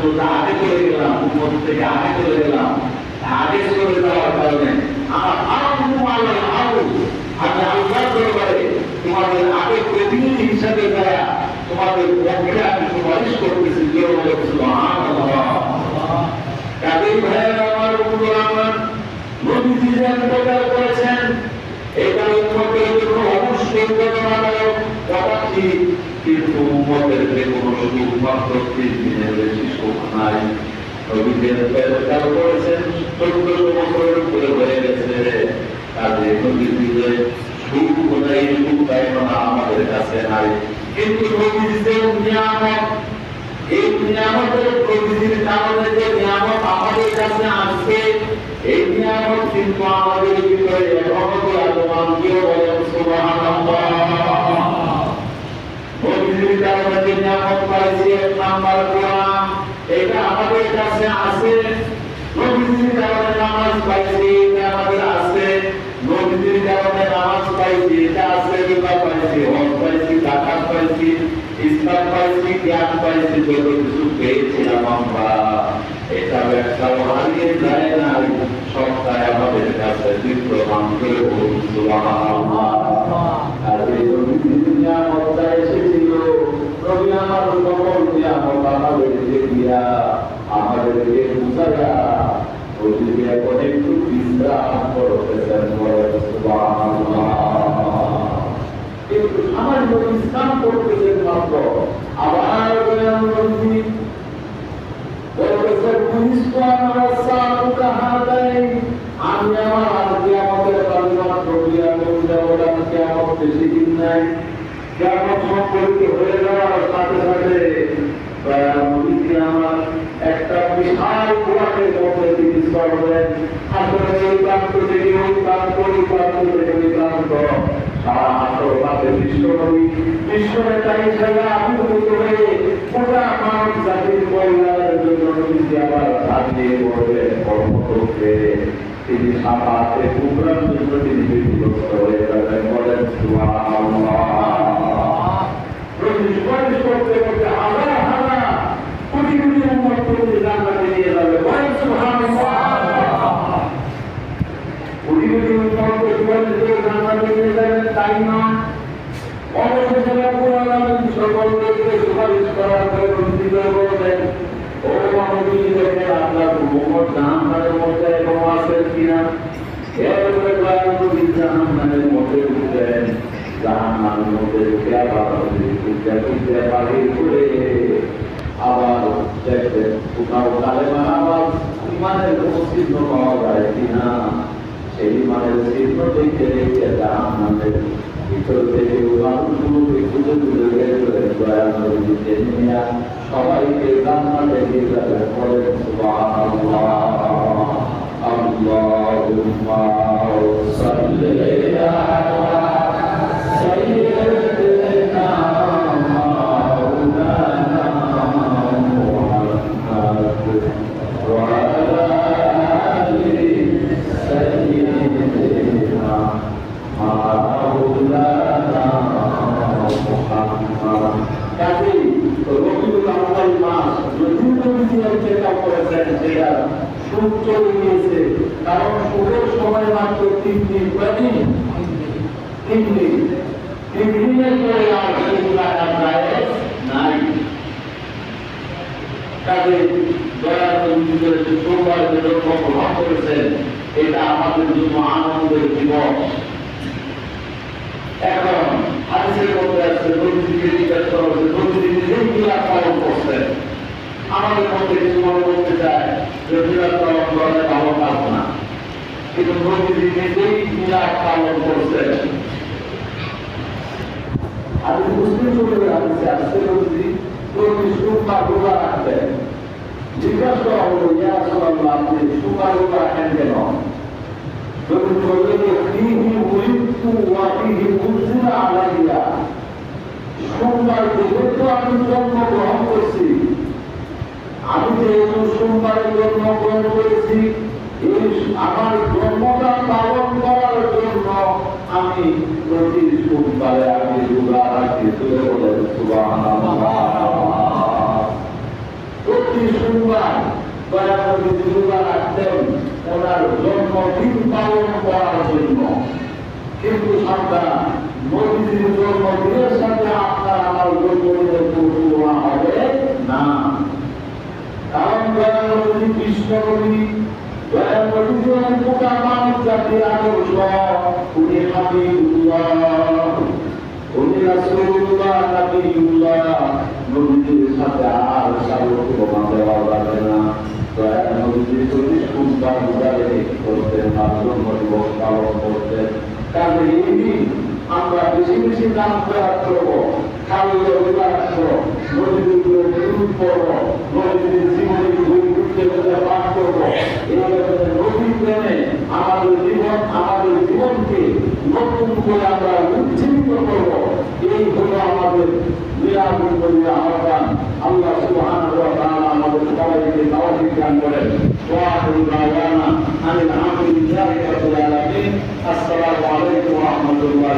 জন্য আগে চলে গেলাম, উম্মত থেকে আগে চলে গেলাম। আগে চলে যাওয়ার কারণে আমার আমি আল্লাহর দরবারে তোমাদের আগে প্রতিনিধি হিসাবে যারা তোমাদের পক্ষে আমি সুপারিশ করতেছি, কেউ বলে সুবহানাল্লাহ। কাদের ভাইয়েরা আমার উপর আমার নবীজি যে প্রচার করেছেন, এটা উম্মতের জন্য অবশ্যই বেদনাদায়ক কথা ঠিক, কিন্তু উম্মতের যে কোনো সুখ মাত্র 3 দিনের বেশি সুখ নাই। নবীজি প্রচার করেছেন 1400 বছরের উপরে হয়ে গেছে, কাজে নবীজির সুখ কোথায় সুখ পাইনা আমাদের কাছে নাই। কিন্তু নবীজির নিয়ামত, এই নিয়ামতের নবীজির কারণে যে নিয়ামত আমাদের কাছে আসছে, এই নিয়ামত কিন্তু আমাদের ভিতরে এখনো বিরাজমান। কেউ বলেন সুবহানাল্লাহ। নবীজির কারণে যে নিয়ামত পাইছি, 1 নাম্বার কোরআন, এটা আমাদের কাছে আছে। নবীজির কারণে নামাজ পাইছি, এটা আমাদের আছে। নবীজির কারণে নামাজ পাইছি, এটা আছে। রোজা পাইছি, হজ পাইছি, যাকাত পাইছি, ইসলাম পাইছি, জ্ঞান পাইছি, যত কিছু পেয়েছিলাম আমরা, এটা একটাও হারিয়ে যায় না। সবটাই আমাদের কাছে বিদ্যমান করে বলুন সুবহানাল্লাহ। আর এই নবীজির নিয়ামতটা এসেছিল, নবী আমার সকল নিয়ামত আমাদেরকে দিয়া, আমাদেরকে বুঝাইয়া নবীজি এখন একটু বিশ্রাম করতেছেন, বলেন সুবহানাল্লাহ। একটু সামান্য বিশ্রাম করতেছেন মাত্র, আবার নবীজি বলতেছেন আমি আমার আজকে আমাদের কালিমার প্রক্রিয়া কিয়ামত বেশি দিন নাই। কিয়ামত সংঘটিত হয়ে যাওয়ার সাথে সাথে নবীজি আমার একটা বিশাল কুয়াশের মধ্যে তিনি চলবেন। আসলে ওই প্রান্ত থেকে ওই প্রান্ত, ওই প্রান্ত থেকে ওই প্রান্ত, সারা আসর রাতে বিশ্বনেতা হিসেবে আবির্ভূত হয়ে গোটা মানব জাতির কল্যাণের জন্য নবীজি আবার ঝাঁপিয়ে পড়বেন কর্মক্ষেত্রে। তিনি সাফাতে কুবরার জন্য তিনি বিধ্বস্ত হয়ে যাবেন, বলেন সুবহানাল্লাহ। সুপারিশ করতে করতে হাজার হাজার কোটি কোটি উম্মত তিনি জান্নাতে নিয়ে যাবে, বলেন সুবহানাল্লাহ। কোটি কোটি উম্মতকে সুপারিশ করে জান্নাতে নিয়ে যাবেন, তাই না? অবশেষে রব্বুল আলামিন সকলকে সুপারিশ করার পরে নবীজি বললেন, ও নবী, দেখেন আপনার উম্মত জাহান্নামের মধ্যে এখনো আছেন কিনা। এরপরে নবী জাহান্নামের মধ্যে উঠলেন, জাহান্নামের মধ্যে উঠে আবার খুঁজতে বাহির করে আবার দেখবেন কোথাও কালেমা আবার ইমানের কোনো চিহ্ন পাওয়া যায় কিনা। সেই ইমানের চিহ্ন দেখতে দেখতে জাহান্নামের ভিতর থেকে মানুষগুলোকে খুঁজে খুঁজে বের করে দয়াল নবীকে নিয়ে সবাইকে জান্নাতে নিয়ে যাবেন, বলেন সুবহানাল্লাহ। আল্লাহুম্মা সাল্লি আলা সাইয়্যিদিনা মাওলানা মুহাম্মদ ওয়া আলা আলি সাইয়্যিদিনা মাওলানা মুহাম্মদ। কাজেই রবিউল আউয়াল মাস যদিও নবীজি চেষ্টা করেছেন, সেটা সুখ চলে গিয়েছে, কারণ সুখের সময় মাত্র 3 দিন। কয়দিন? 3 দিন। 3 দিনের পরে আর সুখ লাগার জায়েজ নাই। কাজে দয়াল নবীজি সোমবার জন্য গ্রহণ করেছেন, এটা আমাদের জন্য আনন্দের দিবস। এখন হাদিসের মধ্যে আছে, নবীজিকে জিজ্ঞাসা করা হয়েছে, নবীজি নিজেই মিলাদ পালন করছেন। আমাদের মধ্যে কিছু মনে করতে চায় যে মিলাদ পালন করলে ভালো কাজ না, কিন্তু নবীজি নিজেই মিলাদ পালন করছেন। আমি মুসলিম শরীফের হাদিসে আসছে, নবীজি সোমবার রোজা রাখতেন। জিজ্ঞাসা করা হলো, ইয়া রাসূলুল্লাহ, আপনি সোমবার রোজা রাখেন কেন? নবীজি বললেন, ফীহি উলিদতু ওয়া ফীহি উনজিলা আলাইয়া। সোমবার যেহেতু আমি জন্মগ্রহণ করছি, আমি যেহেতু সোমবারে জন্মগ্রহণ করেছি, এই আমার জন্মটা পালন করার জন্য আমি প্রতি সোমবারে আমি রোজা রাখি। বলেন সুবহানাল্লাহ। প্রতি যদি রোজা রাখতেন ওনার জন্মদিন পালন করার জন্য, কিন্তু সাবধান, নবীজির জন্মদিনের সাথে আপনার আমার জন্মদিনের কোনো তুলনা হবে না। কারণ দয়ানবী কৃষ্ণ নবী, দয়ানবী গোটা মানব জাতির আদর্শ, উনি হাবিবুল্লাহ, উনি রাসূলুল্লাহ, নবীউল্লাহ। নবীজির সাথে আর কারো তুলনা দেওয়া যাবে না। দয়ানবী 40 ঘন্টা রোজা করতেন, তার জন্মদিবস পালন করতেন। কাজে এই দিন আমরা বেশি বেশি দান প্রয়াস করবো, খাওয়াইলে রোজা রাখবো, নদীর দুরূপ করবো, নদীর জীবনের দুই ঘুরতে ঘুরতে পাঠ করবো। এইভাবে নদীর প্রেমে আমাদের জীবনকে নতুন করে আমরা উজ্জীবিত করবো। এই হলো আমাদের নিরাপদ আহ্বান। আল্লাহ সুবহানাহু ওয়া তাআলা আমাদের সবাইকে তাওফীক দান করেন। ওয়া আখিরু দাওয়ানা আনিল হামদুলিল্লাহি রাব্বিল আলামিন। আসসালামু আলাইকুম ওয়া রাহমাতুল্লাহি।